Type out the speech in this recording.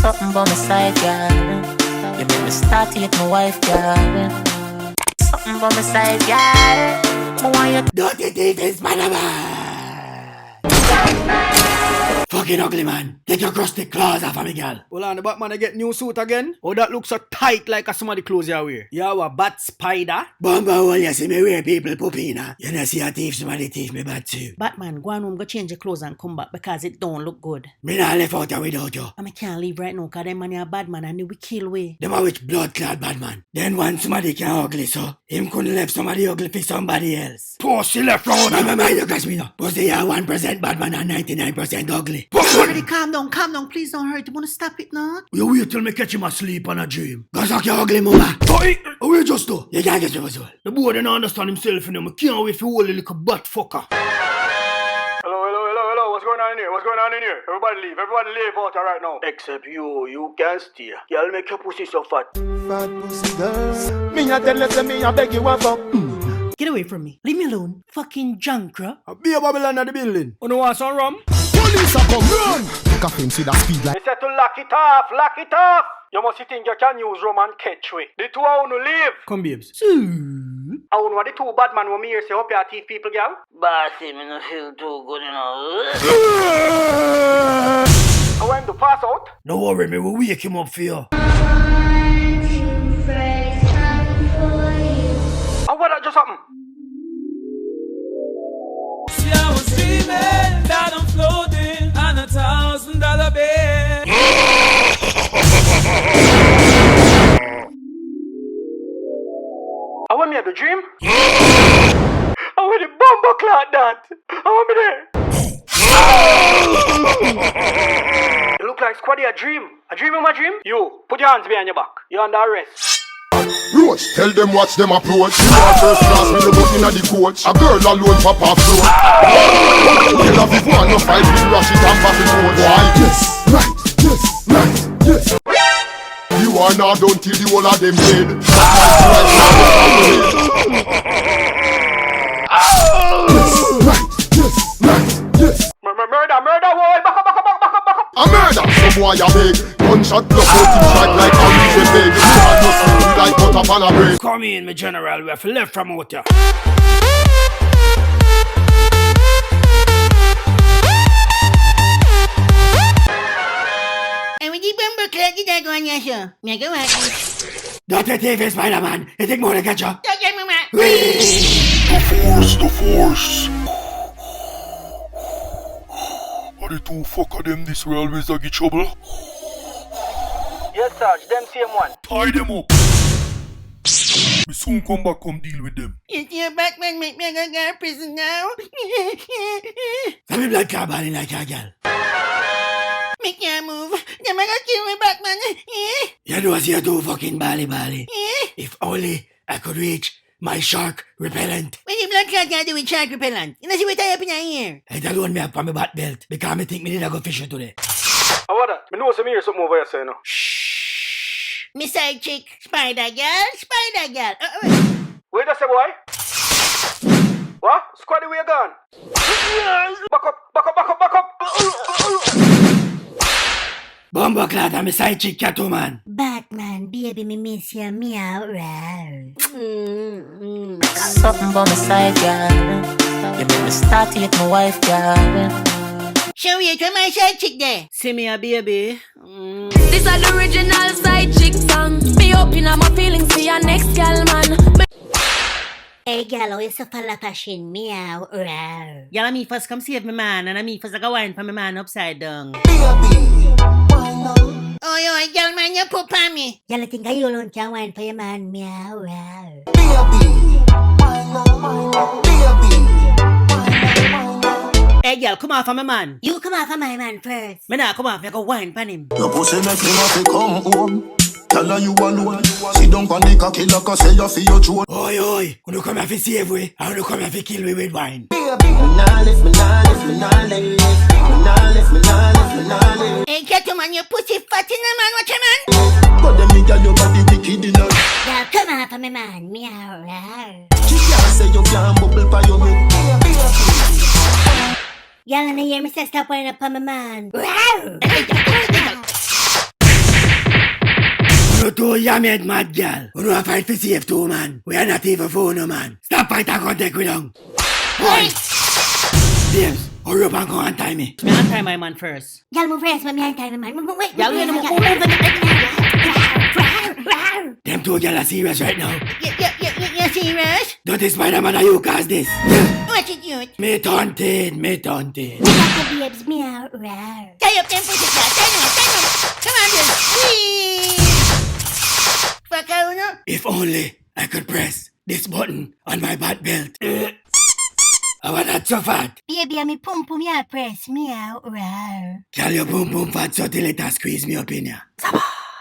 Something about my side, girl. You make me start to hate my wife, girl. Something about my side, girl. I want you. Dirty thief is Spider-Man. Fucking ugly man. Take your crusty claws off of me, girl. Hold on, the Batman I get new suit again? Oh, that looks so tight like a somebody clothes you wear. You have a bat spider? Bumba hole, you see me wear people pupina. You know see a thief, somebody thief me bat too. Batman, go on home, go change your clothes and come back because it don't look good. Me not left out here without you. I can't leave right now because them man are bad man and they will kill we. Them a which blood clad bad man. Then one somebody can ugly so, him couldn't left somebody ugly for somebody else. Pussy left round. My mind you catch me now. Pussy are 1% bad man and 99% ugly. Already calm down, please don't hurt. You wanna stop it now? You wait till me catch him asleep on a dream. Go suck your ugly mama. Hey, we just do. You can't get your soul. The boy don't understand himself and I can't wait for all the little butt fucker. Hello, what's going on in here? Everybody leave out right now. Except you can stay. Y'all make your pussy so fat. Fat pussy girl. Me a tell them me a beg you a fuck. Get away from me. Leave me alone. Fucking junkra. A beer Babylon at the building. You want some rum? Police are come run. Caffeine see that speed like. They said to lock it off. You must think you can use rum and catch way. The two are gonna leave. Come babes. I want the two bad man who me here say up your teeth people, girl. Bossy, me no feel too good, you know. I want him to pass out. No worry, me will wake him up for you. And what that just happened? See, I was dreaming that I'm floating on $1,000 bed. I want me at the dream. I want the bumper clock that. I want me there. You look like Squaddy a dream. A dream in my dream? You, put your hands behind your back. You're under arrest. Roach, tell them watch them approach. You are first class with the button of the coach. A girl alone pop off float. Tell her if one no fight with Rashid and Buffy Coach. Why? Yes, yes. You are not done till the whole of them dead. Yes. Murder, boy. Back up. A murder, some boy a beg. Gunshot block out him strike like a reason beg. You are just sleepy like butter on a break. Come in, my general. We have left from out here. And with the bumper clock, you don't go on your show. Me go on. Dirty thief is Spider-Man. You think more to catch you? Don't get me mad. The force. Are the two fucker them this way always a get trouble? Yes, Sarge. Them same one. Tie them up. We soon come back, come deal with them. If your Batman make me go to prison now. Let me blood clot balling like a girl. Me can't move. Them are gonna kill me, Batman. You know see you do fucking bally. If only I could reach my shark repellent. When the blood clot can do with shark repellent. You know see what I up in your ear. It alone me up on my bat belt because me think me need to go fishing today. How about that? Me know some here something over here saying no. Shh. Me Sidechick, SpiderGal. Wait a sec, boy. What? Squaddy, where you gone? Back up. Bumbo clot, I'm a Sidechick CatWoman. Batman, baby, me miss you, meow. Something about my side, girl. You make me start to hate my wife, girl. Show you to my Sidechick there. See me a baby. This is the original Sidechick song. Me open up my feelings for your next gal, man. Hey, gal, you so full of passion, meow. Y'all, me first come save me man, and me first go wine for me man upside down. Oh, yo, gal, man, you poop on me. Y'all think I alone can wine for your man, meow. Hey, girl, come off of my man. You come off of my man first. Me nah come off, you go wine pan him. Your pussy make me have to come home. Tell her you alone. Sit down on the cocky like I say you feel your throat. Oi, when you come here to save we, I want to come here to kill we with wine. Hey, CatWoman, you pussy fat in the man, what you man? But them nigga your body wicked in her. Girl, come off of my man, meow. She can't say you can't bubble for your head. Y'all in the hear me say stop whining up on my man. Oh, you mad mad gal. You know I fight for safe too, man. We are not even for no man. Stop fight and contact with them. Boy. Babes, hurry up and go and tie me. Me untie my man first. Y'all move rest, me ain't time, man. Wait. Y'all wait, move. Them two gal are serious right now. You serious? Don't Spider-Man are you cause this. What you do? Me taunted. We got the babes, meow, rawr. Tie up them pussy cat. Tie them. Come on, bitch. Fuck out, no? If only I could press this button on my butt belt. I was not so fat. Baby, me pum pum ya press, meow, rawr. Girl, your boom boom fat so till it a squeeze me up in ya.